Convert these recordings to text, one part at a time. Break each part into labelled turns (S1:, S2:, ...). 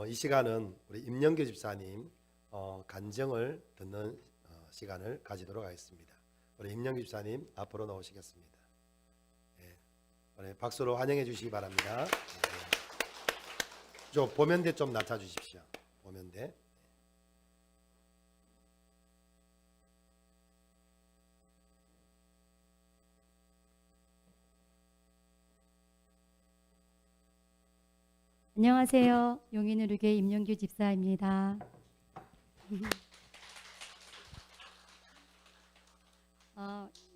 S1: 이 시간은 우리 임영규 집사님 간증을 듣는 시간을 가지도록 하겠습니다. 우리 임영규 집사님 앞으로 나오시겠습니다. 예, 우리 박수로 환영해 주시기 바랍니다. 좀 보면대 좀 낮춰 주십시오. 보면대.
S2: 안녕하세요. 용인의료교회 임영규 집사입니다.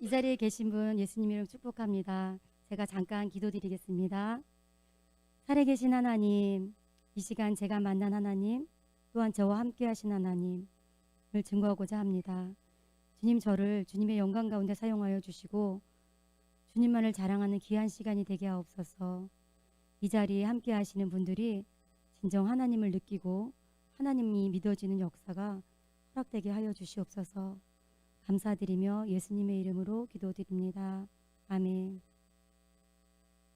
S2: 이 자리에 계신 분 예수님 이름 축복합니다. 제가 잠깐 기도드리겠습니다. 살아계신 하나님, 이 시간 제가 만난 하나님, 또한 저와 함께 하신 하나님을 증거하고자 합니다. 주님, 저를 주님의 영광 가운데 사용하여 주시고 주님만을 자랑하는 귀한 시간이 되게 하옵소서. 이 자리에 함께 하시는 분들이 진정 하나님을 느끼고 하나님이 믿어지는 역사가 허락되게 하여 주시옵소서. 감사드리며 예수님의 이름으로 기도드립니다. 아멘.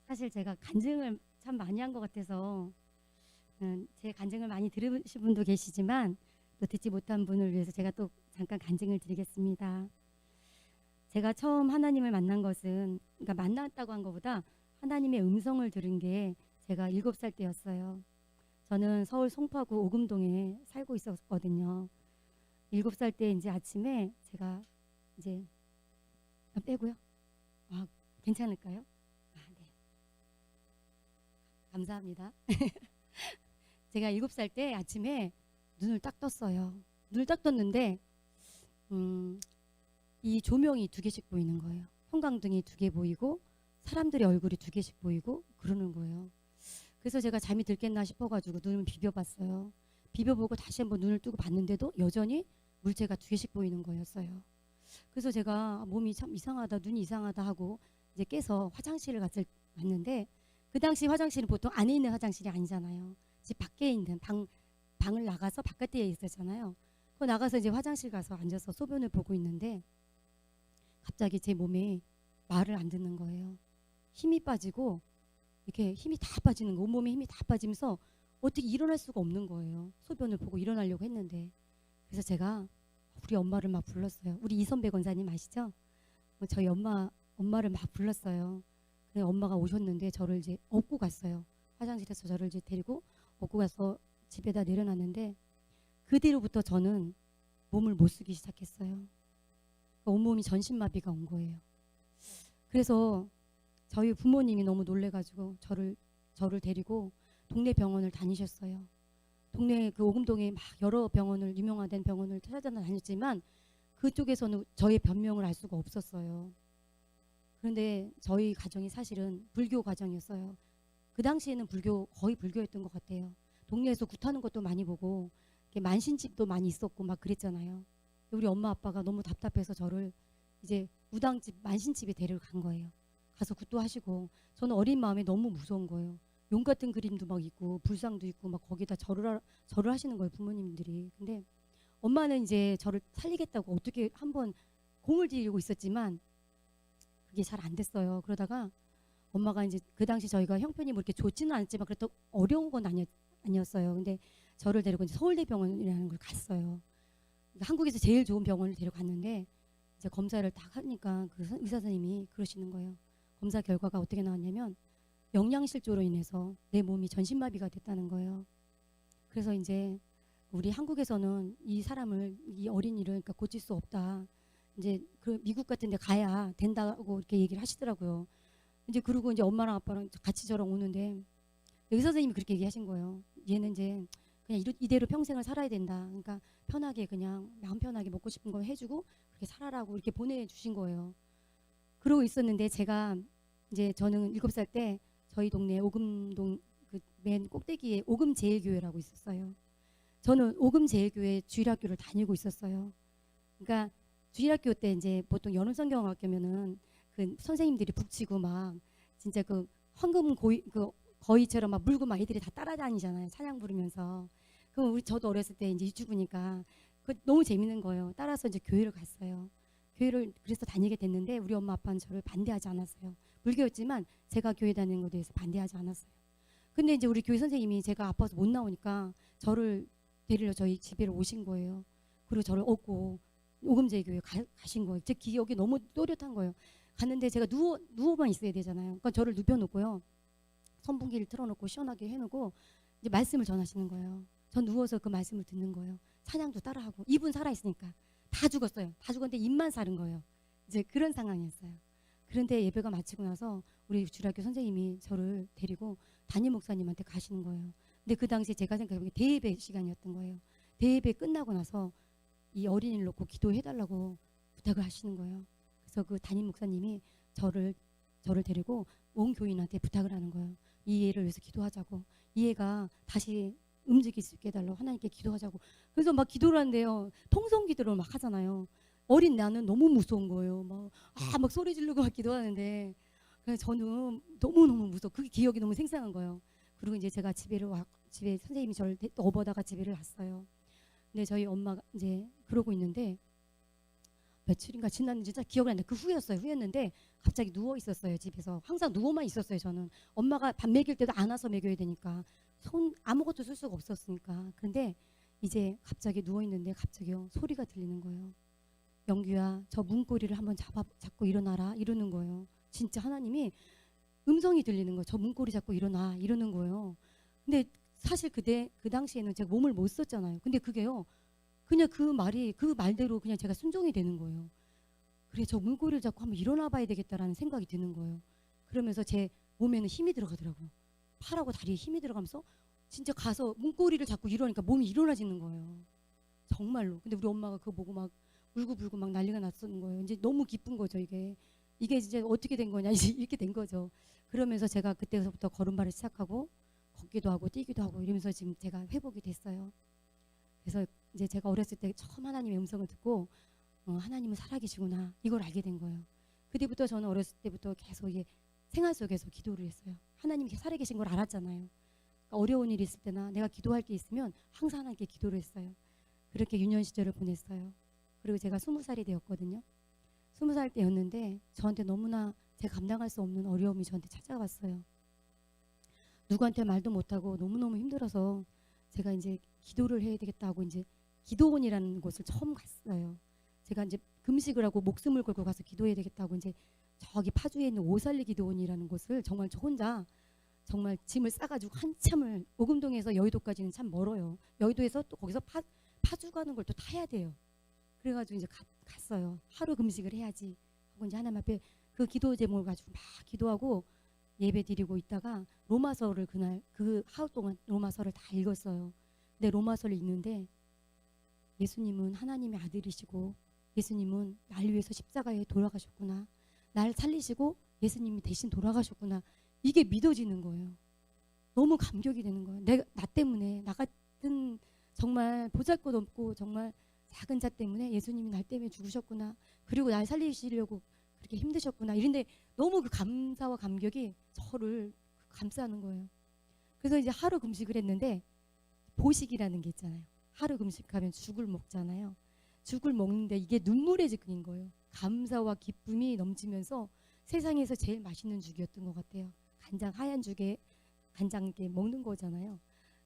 S2: 사실 제가 간증을 참 많이 한 것 같아서 제 간증을 많이 들으신 분도 계시지만 또 듣지 못한 분을 위해서 제가 또 잠깐 간증을 드리겠습니다. 제가 처음 하나님을 만난 것은, 그러니까 만났다고 한 것보다 하나님의 음성을 들은 게 제가 7살 때였어요. 저는 서울 송파구 오금동에 살고 있었거든요. 7살 때 이제 아침에 제가 이제 빼고요. 괜찮을까요? 네. 감사합니다. 제가 7살 때 아침에 눈을 딱 떴어요. 눈을 딱 떴는데 이 조명이 2개씩 보이는 거예요. 형광등이 2개 보이고 사람들의 얼굴이 2개씩 보이고 그러는 거예요. 그래서 제가 잠이 들겠나 싶어가지고 눈을 비벼봤어요. 비벼보고 다시 한번 눈을 뜨고 봤는데도 여전히 물체가 2개씩 보이는 거였어요. 그래서 제가 몸이 참 이상하다, 눈이 이상하다 하고 이제 깨서 화장실을 갔는데, 그 당시 화장실은 보통 안에 있는 화장실이 아니잖아요. 집 밖에 있는 방을 나가서 바깥에 있었잖아요. 그 나가서 이제 화장실 가서 앉아서 소변을 보고 있는데 갑자기 제 몸에 말을 안 듣는 거예요. 힘이 빠지고 이렇게 힘이 다 빠지는 거, 온몸에 힘이 다 빠지면서 어떻게 일어날 수가 없는 거예요. 소변을 보고 일어나려고 했는데. 그래서 제가 우리 엄마를 막 불렀어요. 우리 이선배 권사님 아시죠? 저희 엄마를 막 불렀어요. 그래 엄마가 오셨는데 저를 이제 업고 갔어요. 화장실에서 저를 이제 데리고 업고 가서 집에다 내려놨는데, 그 뒤로부터 저는 몸을 못 쓰기 시작했어요. 그러니까 온몸이 전신마비가 온 거예요. 그래서 저희 부모님이 너무 놀래가지고 저를 데리고 동네 병원을 다니셨어요. 동네 그 오금동에 막 여러 병원을, 유명한 병원을 찾아다녔지만 그쪽에서는 저의 변명을 알 수가 없었어요. 그런데 저희 가정이 사실은 불교 가정이었어요. 그 당시에는 거의 불교였던 것 같아요. 동네에서 굿하는 것도 많이 보고 만신집도 많이 있었고 막 그랬잖아요. 우리 엄마 아빠가 너무 답답해서 저를 이제 무당집, 만신집에 데려간 거예요. 가서 굿도 하시고, 저는 어린 마음에 너무 무서운 거예요. 용 같은 그림도 막 있고 불상도 있고 막 거기다 절을 하시는 거예요, 부모님들이. 근데 엄마는 이제 저를 살리겠다고 어떻게 한번 공을 들이고 있었지만 그게 잘 안 됐어요. 그러다가 엄마가 이제 그 당시 저희가 형편이 뭐 이렇게 좋지는 않았지만 그래도 어려운 건 아니었어요. 근데 저를 데리고 이제 서울대병원이라는 걸 갔어요. 한국에서 제일 좋은 병원을 데려갔는데 이제 검사를 딱 하니까 그 의사 선생님이 그러시는 거예요. 검사 결과가 어떻게 나왔냐면 영양실조로 인해서 내 몸이 전신마비가 됐다는 거예요. 그래서 이제 우리 한국에서는 이 사람을, 이 어린이를 그러니까 고칠 수 없다. 이제 그 미국 같은 데 가야 된다고 이렇게 얘기를 하시더라고요. 이제 그러고 이제 엄마랑 아빠랑 같이 저랑 오는데 의사 선생님이 그렇게 얘기하신 거예요. 얘는 이제 그냥 이대로 평생을 살아야 된다. 그러니까 편하게 그냥 마음 편하게 먹고 싶은 거 해주고 그렇게 살아라고 이렇게 보내주신 거예요. 그러고 있었는데 제가 이제 저는 7살 때 저희 동네 오금동 그 맨 꼭대기에 오금제일교회라고 있었어요. 저는 오금제일교회 주일학교를 다니고 있었어요. 그러니까 주일학교 때 이제 보통 여름성경학교면은 그 선생님들이 북치고 막 진짜 그 황금 거위처럼 막 물고 막 애들이 다 따라다니잖아요. 찬양 부르면서. 그럼 저도 어렸을 때 이제 유치부니까 그 너무 재밌는 거예요. 따라서 이제 교회를 갔어요. 교회를 그래서 다니게 됐는데 우리 엄마 아빠는 저를 반대하지 않았어요. 불교였지만 제가 교회 다니는 것에 대해서 반대하지 않았어요. 근데 이제 우리 교회 선생님이 제가 아파서 못 나오니까 저를 데리러 저희 집에 오신 거예요. 그리고 저를 업고 오금제 교회 가신 거예요. 제 기억이 너무 또렷한 거예요. 갔는데 제가 누워만 있어야 되잖아요. 그러니까 저를 눕혀놓고요. 선풍기를 틀어놓고 시원하게 해놓고 이제 말씀을 전하시는 거예요. 전 누워서 그 말씀을 듣는 거예요. 찬양도 따라하고 입은 살아있으니까 다 죽었어요. 다 죽었는데 입만 사는 거예요. 이제 그런 상황이었어요. 그런데 예배가 마치고 나서 우리 주일학교 선생님이 저를 데리고 담임 목사님한테 가시는 거예요. 근데 그 당시에 제가 생각해보면 대예배 시간이었던 거예요. 대예배 끝나고 나서 이 어린이를 놓고 기도해달라고 부탁을 하시는 거예요. 그래서 그 담임 목사님이 저를 데리고 온 교인한테 부탁을 하는 거예요. 이 애를 위해서 기도하자고, 이 애가 다시 움직일 수 있게 해달라고 하나님께 기도하자고. 그래서 막 기도를 하는데요, 통성 기도를 막 하잖아요. 어린 나는 너무 무서운 거예요. 막 소리 지르고 막 기도하는데, 그래서 저는 너무너무 무서워. 그게 기억이 너무 생생한 거예요. 그리고 이제 제가 집에 선생님이 저를 업어다가 집에를 갔어요. 근데 저희 엄마가 이제 그러고 있는데 며칠인가 지났는지 진짜 기억이 안 나요. 그 후였는데 갑자기 누워 있었어요. 집에서 항상 누워만 있었어요. 저는 엄마가 밥 먹일 때도 안아서 먹여야 되니까 손 아무것도 쓸 수가 없었으니까. 근데 이제 갑자기 누워 있는데 갑자기요 소리가 들리는 거예요. 영규야, 저 문고리를 한번 잡고 일어나라 이러는 거예요. 진짜 하나님이 음성이 들리는 거예요. 저 문고리 잡고 일어나 이러는 거예요. 근데 사실 그 당시에는 제가 몸을 못 썼잖아요. 근데 그게요 그냥 그 말대로 그냥 제가 순종이 되는 거예요. 그래, 저 문고리를 잡고 한번 일어나 봐야 되겠다라는 생각이 드는 거예요. 그러면서 제 몸에는 힘이 들어가더라고요. 팔하고 다리에 힘이 들어가면서 진짜 가서 문고리를 잡고 이러니까 몸이 일어나지는 거예요. 정말로. 근데 우리 엄마가 그거 보고 막 울고불고 막 난리가 났었는 거예요. 이제 너무 기쁜 거죠, 이게 이제 어떻게 된 거냐, 이제 이렇게 된 거죠. 그러면서 제가 그때서부터 걸음발을 시작하고 걷기도 하고 뛰기도 하고 이러면서 지금 제가 회복이 됐어요. 그래서 이제 제가 어렸을 때 처음 하나님의 음성을 듣고 하나님은 살아계시구나 이걸 알게 된 거예요. 그때부터 저는 어렸을 때부터 계속 이게 생활 속에서 기도를 했어요. 하나님이 살아계신 걸 알았잖아요. 그러니까 어려운 일이 있을 때나 내가 기도할 게 있으면 항상 하나님께 기도를 했어요. 그렇게 유년 시절을 보냈어요. 그리고 제가 20살이 되었거든요. 20살 때였는데 저한테 너무나 제가 감당할 수 없는 어려움이 저한테 찾아왔어요. 누구한테 말도 못하고 너무너무 힘들어서 제가 이제 기도를 해야 되겠다고 이제 기도원이라는 곳을 처음 갔어요. 제가 이제 금식을 하고 목숨을 걸고 가서 기도해야 되겠다고 이제 저기 파주에 있는 오살리 기도원이라는 곳을 정말 저 혼자 정말 짐을 싸가지고 한참을 오금동에서 여의도까지는 참 멀어요. 여의도에서 또 거기서 파주 가는 걸 또 타야 돼요. 그래가지고 이제 갔어요. 하루 금식을 해야지 하고 이제 하나님 앞에 그 기도 제목을 가지고 막 기도하고 예배 드리고 있다가 로마서를 그날 그 하루 동안 로마서를 다 읽었어요. 근데 로마서를 읽는데 예수님은 하나님의 아들이시고 예수님은 날 위해서 십자가에 돌아가셨구나. 날 살리시고 예수님이 대신 돌아가셨구나. 이게 믿어지는 거예요. 너무 감격이 되는 거예요. 나 때문에 나 같은 정말 보잘것없고 정말 작은 자 때문에 예수님이 날 때문에 죽으셨구나. 그리고 날 살리시려고 그렇게 힘드셨구나. 이런데 너무 그 감사와 감격이 저를 감싸는 거예요. 그래서 이제 하루 금식을 했는데 보식이라는 게 있잖아요. 하루 금식하면 죽을 먹잖아요. 죽을 먹는데 이게 눈물의 죽인 거예요. 감사와 기쁨이 넘치면서 세상에서 제일 맛있는 죽이었던 것 같아요. 간장 하얀 죽에 간장 이렇게 먹는 거잖아요.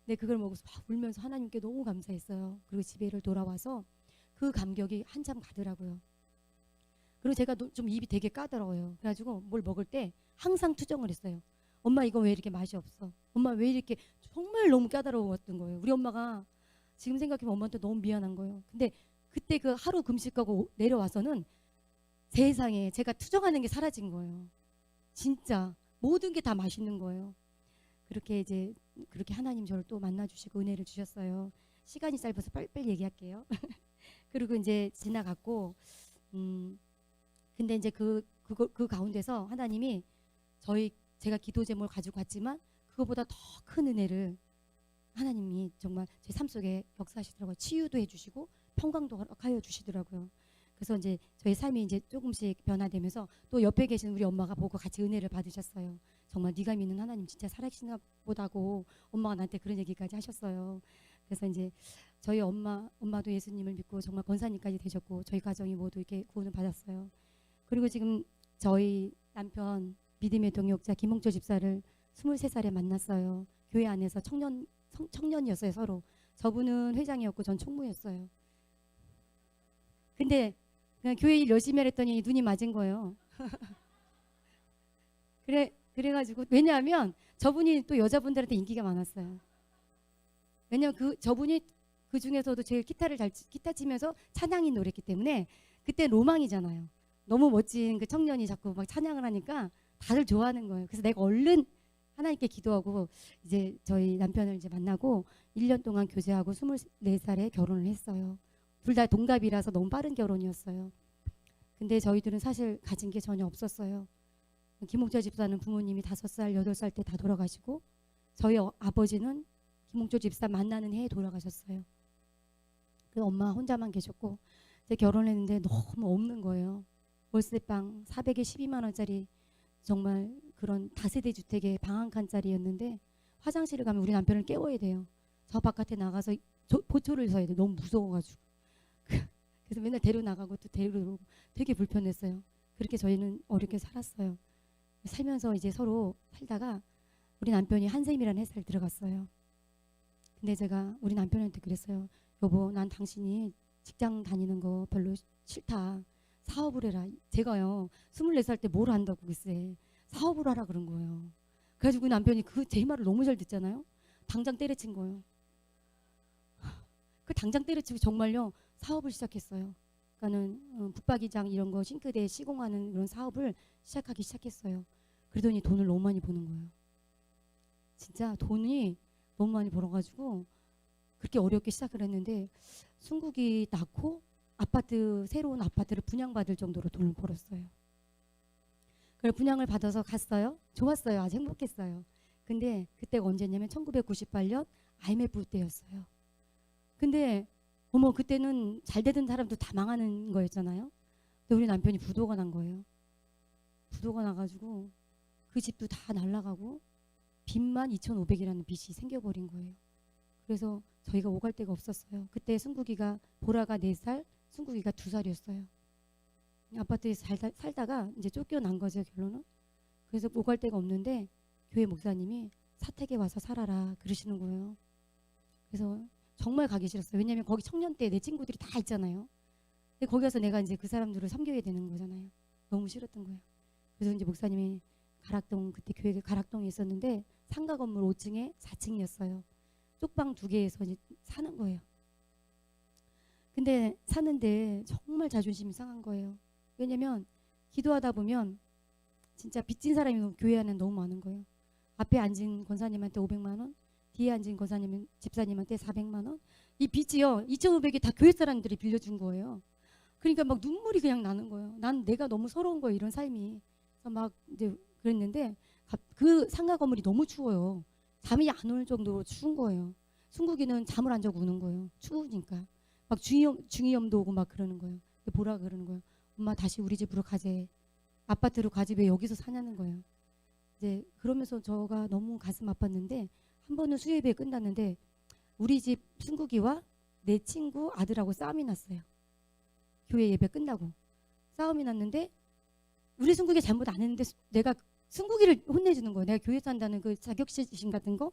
S2: 근데 그걸 먹어서 막 울면서 하나님께 너무 감사했어요. 그리고 집에를 돌아와서 그 감격이 한참 가더라고요. 그리고 제가 좀 입이 되게 까다로워요. 그래가지고 뭘 먹을 때 항상 투정을 했어요. 엄마 이거 왜 이렇게 맛이 없어? 엄마 왜 이렇게 정말 너무 까다로웠던 거예요. 우리 엄마가 지금 생각해보면 엄마한테 너무 미안한 거예요. 근데 그때 그 하루 금식하고 내려와서는 세상에 제가 투정하는 게 사라진 거예요. 진짜 모든 게 다 맛있는 거예요. 그렇게 이제 그렇게 하나님 저를 또 만나주시고 은혜를 주셨어요. 시간이 짧아서 빨리빨리 얘기할게요. 그리고 이제 지나갔고 근데 이제 그 가운데서 하나님이 제가 기도 제목을 가지고 갔지만 그거보다 더 큰 은혜를 하나님이 정말 제 삶 속에 역사하시더라고요. 치유도 해주시고 평강도 허락하여 주시더라고요. 그래서 이제 저희 삶이 이제 조금씩 변화되면서 또 옆에 계신 우리 엄마가 보고 같이 은혜를 받으셨어요. 정말 네가 믿는 하나님 진짜 살아계시나 보다고 엄마가 나한테 그런 얘기까지 하셨어요. 그래서 이제 저희 엄마도 예수님을 믿고 정말 권사님까지 되셨고 저희 가정이 모두 이렇게 구원을 받았어요. 그리고 지금 저희 남편 믿음의 동역자 김홍철 집사를 23살에 만났어요. 교회 안에서 청년이었어요. 서로. 저분은 회장이었고 전 총무였어요. 근데 그냥 교회 일 열심히 했더니 눈이 맞은 거예요. 그래가지고 왜냐하면 저분이 또 여자분들한테 인기가 많았어요. 왜냐면 저분이 그 중에서도 제일 기타 치면서 찬양인 노래했기 때문에 그때 로망이잖아요. 너무 멋진 그 청년이 자꾸 막 찬양을 하니까 다들 좋아하는 거예요. 그래서 내가 얼른 하나님께 기도하고 이제 저희 남편을 이제 만나고 1년 동안 교제하고 24살에 결혼을 했어요. 둘 다 동갑이라서 너무 빠른 결혼이었어요. 근데 저희들은 사실 가진 게 전혀 없었어요. 김홍철 집사는 부모님이 5살, 8살 때 다 돌아가시고 저희 아버지는 김홍철 집사 만나는 해에 돌아가셨어요. 그래서 엄마 혼자만 계셨고 이제 결혼했는데 너무 없는 거예요. 월세방 400에 12만 원짜리 정말 그런 다세대 주택의 방 한 칸짜리였는데 화장실을 가면 우리 남편을 깨워야 돼요. 저 바깥에 나가서 보초를 서야 돼요. 너무 무서워가지고. 그래서 맨날 데려나가고 또 데리러 오고 되게 불편했어요. 그렇게 저희는 어렵게 살았어요. 살면서 이제 서로 살다가 우리 남편이 한샘이라는 회사를 들어갔어요. 근데 제가 우리 남편한테 그랬어요. 여보, 난 당신이 직장 다니는 거 별로 싫다. 사업을 해라. 제가요 24살 때 뭘 한다고 글쎄 사업을 하라 그런 거예요. 그래가지고 남편이 제 말을 너무 잘 듣잖아요. 당장 때려친 거예요. 그 당장 때려치고 정말요 사업을 시작했어요. 그러니까는 붙박이장 이런 거 싱크대 시공하는 그런 사업을 시작하기 시작했어요. 그러더니 돈을 너무 많이 버는 거예요. 진짜 돈이 너무 많이 벌어가지고 그렇게 어렵게 시작을 했는데 순국이 낳고 새로운 아파트를 분양받을 정도로 돈을 벌었어요. 그걸 분양을 받아서 갔어요. 좋았어요. 아주 행복했어요. 근데 그때가 언제냐면 1998년 IMF 때였어요. 근데 그때는 잘 되던 사람도 다 망하는 거였잖아요. 근데 우리 남편이 부도가 난 거예요. 부도가 나가지고 그 집도 다 날라가고 빚만 2,500이라는 빚이 생겨버린 거예요. 그래서 저희가 오갈 데가 없었어요. 그때 보라가 4살, 승국이가 2살이었어요. 아파트에서 살다가 이제 쫓겨난 거죠, 결론은. 그래서 오갈 데가 없는데 교회 목사님이 사택에 와서 살아라 그러시는 거예요. 그래서 정말 가기 싫었어요. 왜냐면 거기 청년 때 내 친구들이 다 있잖아요. 근데 거기 가서 내가 이제 그 사람들을 섬겨야 되는 거잖아요. 너무 싫었던 거예요. 그래서 이제 목사님이 그때 교회가 가락동에 있었는데 상가 건물 5층에 4층이었어요. 쪽방 2개에서 이제 사는 거예요. 근데 사는데 정말 자존심이 상한 거예요. 왜냐면 기도하다 보면 진짜 빚진 사람이 교회 안에 너무 많은 거예요. 앞에 앉은 권사님한테 500만 원, 뒤에 앉은 집사님한테 400만 원. 이 빚이요 2,500이 다 교회 사람들이 빌려준 거예요. 그러니까 막 눈물이 그냥 나는 거예요. 난 내가 너무 서러운 거예요, 이런 삶이. 그래서 막 이제 그랬는데 그 상가 건물이 너무 추워요. 잠이 안 올 정도로 추운 거예요. 순국이는 잠을 안 자고 우는 거예요. 추우니까. 막 중이염도 오고 막 그러는 거예요. 보라 그러는 거예요. 엄마 다시 우리 집으로 가재. 아파트로 가지 왜 여기서 사냐는 거예요. 이제 그러면서 저가 너무 가슴 아팠는데 한 번은 수요예배 끝났는데 우리 집 순국이와 내 친구 아들하고 싸움이 났어요. 교회 예배 끝나고 싸움이 났는데 우리 순국이 잘못 안 했는데 내가 순국이를 혼내주는 거예요. 내가 교회에서 한다는 그 자격지심 같은 거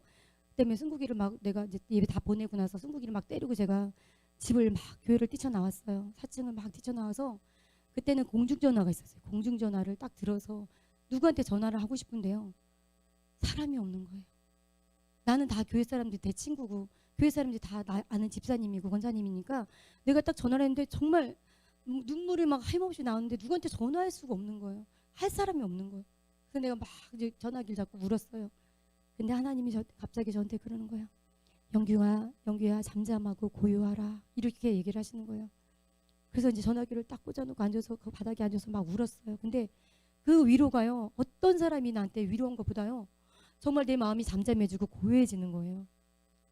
S2: 때문에 순국이를 막 내가 이제 예배 다 보내고 나서 순국이를 막 때리고 제가 집을 막 교회를 뛰쳐나왔어요. 4층을 막 뛰쳐나와서 그때는 공중전화가 있었어요. 공중전화를 딱 들어서 누구한테 전화를 하고 싶은데요. 사람이 없는 거예요. 나는 다 교회 사람들 내 친구고 교회 사람들이 다 나 아는 집사님이고 권사님이니까 내가 딱 전화를 했는데 정말 눈물이 막 힘없이 나오는데 누구한테 전화할 수가 없는 거예요. 할 사람이 없는 거예요. 그래서 내가 막 이제 전화기를 잡고 울었어요. 근데 하나님이 갑자기 저한테 그러는 거예요. 영규야 잠잠하고 고요하라 이렇게 얘기를 하시는 거예요. 그래서 이제 전화기를 딱 꽂아놓고 앉아서 그 바닥에 앉아서 막 울었어요. 근데 그 위로가요 어떤 사람이 나한테 위로한 것보다요 정말 내 마음이 잠잠해지고 고요해지는 거예요.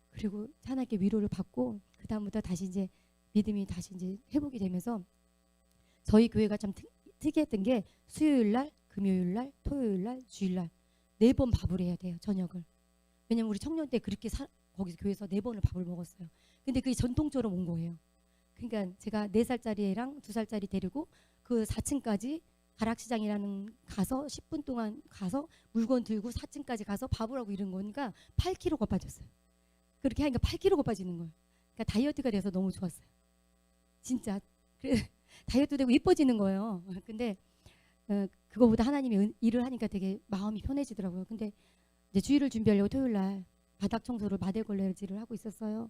S2: 그리고 하나님께 위로를 받고 그 다음부터 다시 이제 믿음이 다시 이제 회복이 되면서 저희 교회가 참 특이했던 게 수요일날, 금요일날, 토요일날, 주일날 4번 밥을 해야 돼요. 저녁을. 왜냐면 우리 청년 때 그렇게 거기서 교회에서 4번을 밥을 먹었어요. 근데 그게 전통처럼 온 거예요. 그러니까 제가 4살짜리 애랑 2살짜리 데리고 그 4층까지 가락시장이라는 가서 10분 동안 가서 물건 들고 4층까지 가서 밥을 하고 이런 거니까 8kg가 빠졌어요. 그렇게 하니까 8kg가 빠지는 거예요. 그러니까 다이어트가 돼서 너무 좋았어요. 진짜. 그래, 다이어트 되고 이뻐지는 거예요. 근데 그거보다 하나님이 일을 하니까 되게 마음이 편해지더라고요. 근데 이제 주일을 준비하려고 토요일 날 바닥 청소를 마대걸레질을 하고 있었어요.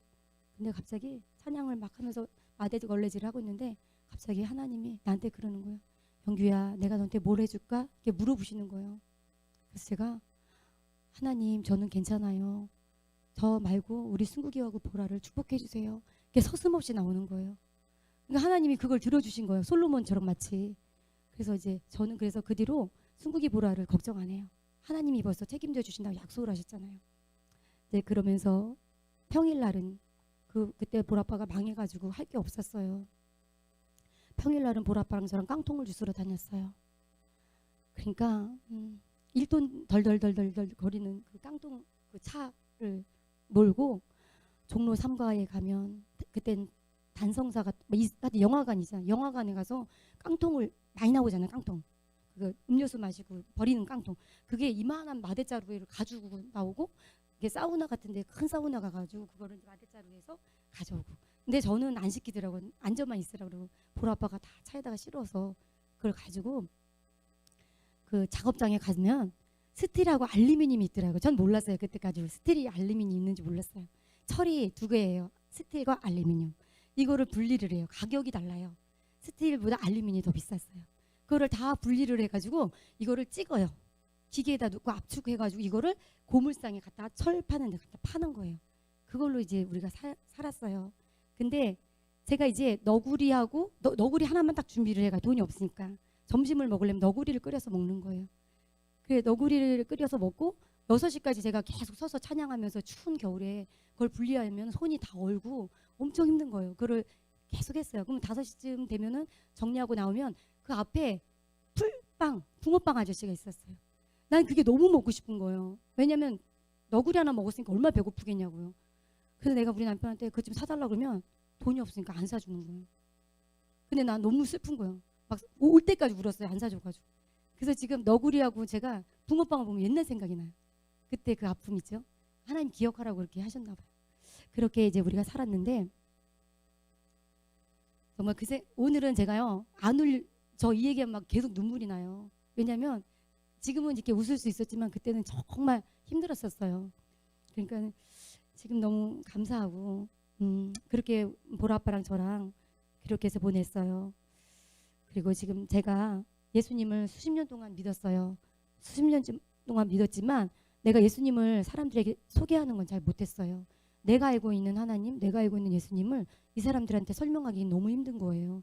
S2: 근데 갑자기 찬양을 막 하면서 마대걸레질을 하고 있는데 갑자기 하나님이 나한테 그러는 거예요. 영규야, 내가 너한테 뭘 해줄까? 이렇게 물어보시는 거예요. 그래서 제가 하나님, 저는 괜찮아요. 저 말고 우리 승국이하고 보라를 축복해 주세요. 이게 서슴없이 나오는 거예요. 그러니까 하나님이 그걸 들어주신 거예요. 솔로몬처럼 마치. 그래서 이제 저는 그래서 그 뒤로 승국이 보라를 걱정 안 해요. 하나님이 벌써 책임져 주신다고 약속을 하셨잖아요. 이제 그러면서 평일날은 그때 보라빠가 망해가지고 할 게 없었어요. 평일날은 보라빠랑 저랑 깡통을 주스러 다녔어요. 그러니까 1톤 덜덜덜덜 거리는 그 깡통 그 차를 몰고 종로 3가에 가면 그땐 단성사가 영화관이잖아. 영화관에 가서 깡통을 많이 나오잖아요. 깡통. 그 음료수 마시고 버리는 깡통. 그게 이만한 마대자루를 가지고 나오고 이게 사우나 같은데 큰 사우나 가가지고 그거를 마대자루에서 가져오고. 근데 저는 안 시키더라고요. 앉아만 있으라고 그러고 보라빠가 다 차에다가 실어서 그걸 가지고 그 작업장에 가면 스틸하고 알루미늄이 있더라고요. 전 몰랐어요. 그때까지 스틸이 알루미늄이 있는지 몰랐어요. 철이 2개예요. 스틸과 알루미늄. 이거를 분리를 해요. 가격이 달라요. 스틸보다 알루미늄이 더 비쌌어요. 그거를 다 분리를 해가지고 이거를 찍어요. 기계에다 넣고 압축해가지고 이거를 고물상에 갖다 철 파는 데 갖다 파는 거예요. 그걸로 이제 우리가 살았어요. 근데 제가 이제 너구리하고 너구리 하나만 딱 준비를 해가 돈이 없으니까 점심을 먹으려면 너구리를 끓여서 먹는 거예요. 그래 너구리를 끓여서 먹고 6시까지 제가 계속 서서 찬양하면서 추운 겨울에 그걸 분리하면 손이 다 얼고 엄청 힘든 거예요. 그걸 계속 했어요. 그럼 5시쯤 되면은 정리하고 나오면 그 앞에 풀빵, 붕어빵 아저씨가 있었어요. 난 그게 너무 먹고 싶은 거예요. 왜냐면 너구리 하나 먹었으니까 얼마나 배고프겠냐고요. 그래서 내가 우리 남편한테 그거 좀 사달라고 그러면 돈이 없으니까 안 사주는 거예요. 근데 난 너무 슬픈 거예요. 막 올 때까지 울었어요. 안 사줘가지고. 그래서 지금 너구리하고 제가 붕어빵을 보면 옛날 생각이 나요. 그때 그 아픔 있죠. 하나님 기억하라고 그렇게 하셨나 봐요. 그렇게 이제 우리가 살았는데 정말 오늘은 제가요 저 이 얘기하면 막 계속 눈물이 나요. 왜냐면 지금은 이렇게 웃을 수 있었지만 그때는 정말 힘들었었어요. 그러니까 지금 너무 감사하고 그렇게 보라아빠랑 저랑 그렇게 해서 보냈어요. 그리고 지금 제가 예수님을 수십 년 동안 믿었어요. 수십 년 동안 믿었지만 내가 예수님을 사람들에게 소개하는 건 잘 못했어요. 내가 알고 있는 하나님, 내가 알고 있는 예수님을 이 사람들한테 설명하기 너무 힘든 거예요.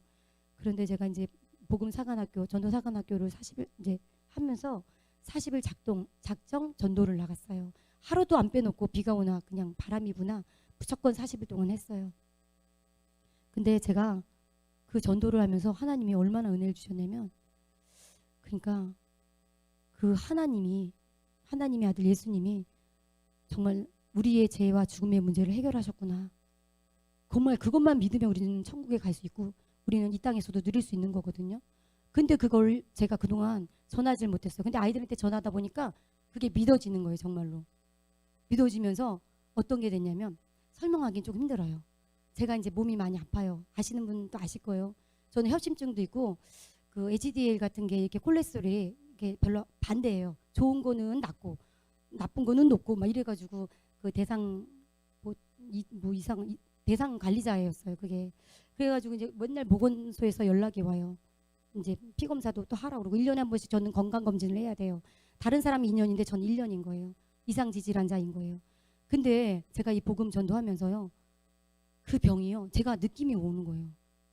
S2: 그런데 제가 이제 복음사관학교, 전도사관학교를 40일 이제 하면서 40일 작정 전도를 나갔어요. 하루도 안 빼놓고 비가 오나 그냥 바람이 부나 무조건 40일 동안 했어요. 근데 제가 그 전도를 하면서 하나님이 얼마나 은혜를 주셨냐면 그러니까 그 하나님의 아들 예수님이 정말 우리의 죄와 죽음의 문제를 해결하셨구나. 정말 그것만 믿으면 우리는 천국에 갈 수 있고 우리는 이 땅에서도 누릴 수 있는 거거든요. 근데 그걸 제가 그동안 전하지 못했어요. 근데 아이들한테 전하다 보니까 그게 믿어지는 거예요. 정말로. 믿어지면서 어떤 게 됐냐면 설명하기는 조금 힘들어요. 제가 이제 몸이 많이 아파요. 아시는 분도 아실 거예요. 저는 협심증도 있고 그 HDL 같은 게 이렇게 콜레스테롤이 이렇게 별로 반대예요. 좋은 거는 낮고 나쁜 거는 높고 막 이래가지고 그 대상 대상 관리자였어요. 그게 그래가지고 이제 맨날 보건소에서 연락이 와요. 이제 피 검사도 또 하라고 그러고 1년에 한 번씩 저는 건강 검진을 해야 돼요. 다른 사람이 2년인데 전 1년인 거예요. 이상 지질환자인 거예요. 근데 제가 이 복음 전도하면서요. 그 병이요. 제가 느낌이 오는 거예요.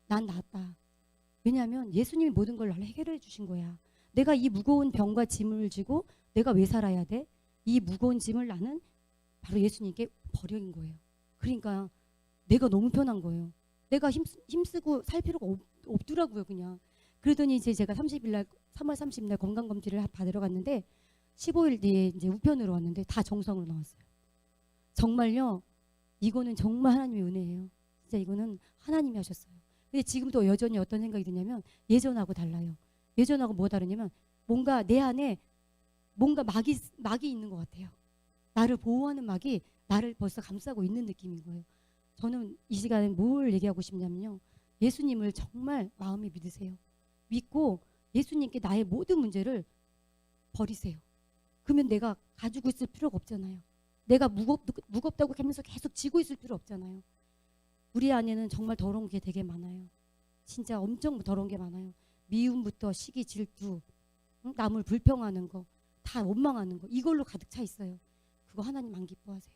S2: 난 낫다. 왜냐하면 예수님이 모든 걸 나를 해결해 주신 거야. 내가 이 무거운 병과 짐을 지고 내가 왜 살아야 돼? 이 무거운 짐을 나는 바로 예수님께 버린 거예요. 그러니까 내가 너무 편한 거예요. 내가 힘쓰고 살 필요가 없더라고요. 그냥. 그러더니 이제 제가 3월 30일 날 건강검진을 받으러 갔는데 15일 뒤에 이제 우편으로 왔는데 다 정상으로 나왔어요. 정말요. 이거는 정말 하나님의 은혜예요. 진짜 이거는 하나님이 하셨어요. 근데 지금도 여전히 어떤 생각이 드냐면 예전하고 달라요. 예전하고 뭐가 다르냐면 뭔가 내 안에 뭔가 막이 있는 것 같아요. 나를 보호하는 막이 나를 벌써 감싸고 있는 느낌인 거예요. 저는 이 시간에 뭘 얘기하고 싶냐면요. 예수님을 정말 마음에 믿으세요. 믿고 예수님께 나의 모든 문제를 버리세요. 그러면 내가 가지고 있을 필요가 없잖아요. 내가 무겁다고 하면서 계속 지고 있을 필요 없잖아요. 우리 안에는 정말 더러운 게 되게 많아요. 진짜 엄청 더러운 게 많아요. 미움부터 시기, 질투, 남을 불평하는 거, 다 원망하는 거, 이걸로 가득 차 있어요. 그거 하나님 안 기뻐하세요.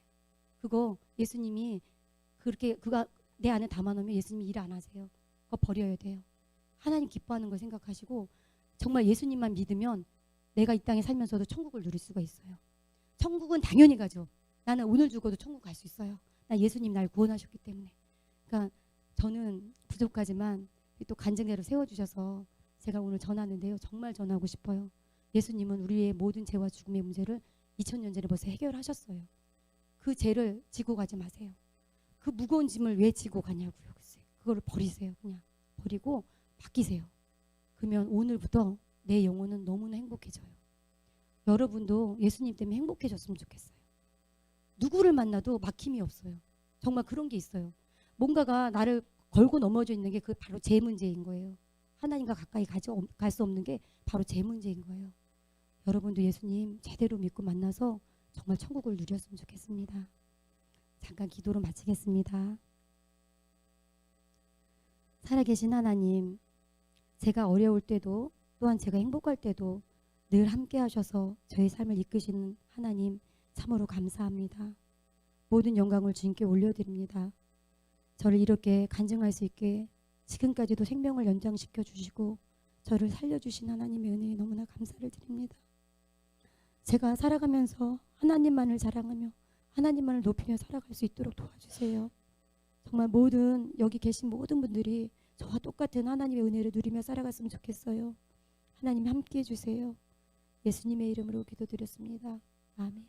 S2: 그거 예수님이 그렇게 그가 내 안에 담아놓으면 예수님이 일 안 하세요. 그거 버려야 돼요. 하나님 기뻐하는 걸 생각하시고 정말 예수님만 믿으면 내가 이 땅에 살면서도 천국을 누릴 수가 있어요. 천국은 당연히 가죠. 나는 오늘 죽어도 천국 갈 수 있어요. 나 예수님 날 구원하셨기 때문에. 그러니까 저는 부족하지만 또 간증대로 세워주셔서 제가 오늘 전하는데요. 정말 전하고 싶어요. 예수님은 우리의 모든 죄와 죽음의 문제를 2000년 전에 벌써 해결하셨어요. 그 죄를 지고 가지 마세요. 그 무거운 짐을 왜 지고 가냐고요. 글쎄. 그거를 버리세요. 그냥 버리고 바뀌세요. 그러면 오늘부터 내 영혼은 너무나 행복해져요. 여러분도 예수님 때문에 행복해졌으면 좋겠어요. 누구를 만나도 막힘이 없어요. 정말 그런 게 있어요. 뭔가가 나를 걸고 넘어져 있는 게 그 바로 제 문제인 거예요. 하나님과 가까이 갈 수 없는 게 바로 제 문제인 거예요. 여러분도 예수님 제대로 믿고 만나서 정말 천국을 누렸으면 좋겠습니다. 잠깐 기도로 마치겠습니다. 살아계신 하나님, 제가 어려울 때도 또한 제가 행복할 때도 늘 함께 하셔서 저의 삶을 이끄시는 하나님 참으로 감사합니다. 모든 영광을 주님께 올려드립니다. 저를 이렇게 간증할 수 있게 지금까지도 생명을 연장시켜 주시고 저를 살려주신 하나님의 은혜에 너무나 감사를 드립니다. 제가 살아가면서 하나님만을 자랑하며 하나님만을 높이며 살아갈 수 있도록 도와주세요. 정말 여기 계신 모든 분들이 저와 똑같은 하나님의 은혜를 누리며 살아갔으면 좋겠어요. 하나님 함께해 주세요. 예수님의 이름으로 기도드렸습니다. 아멘.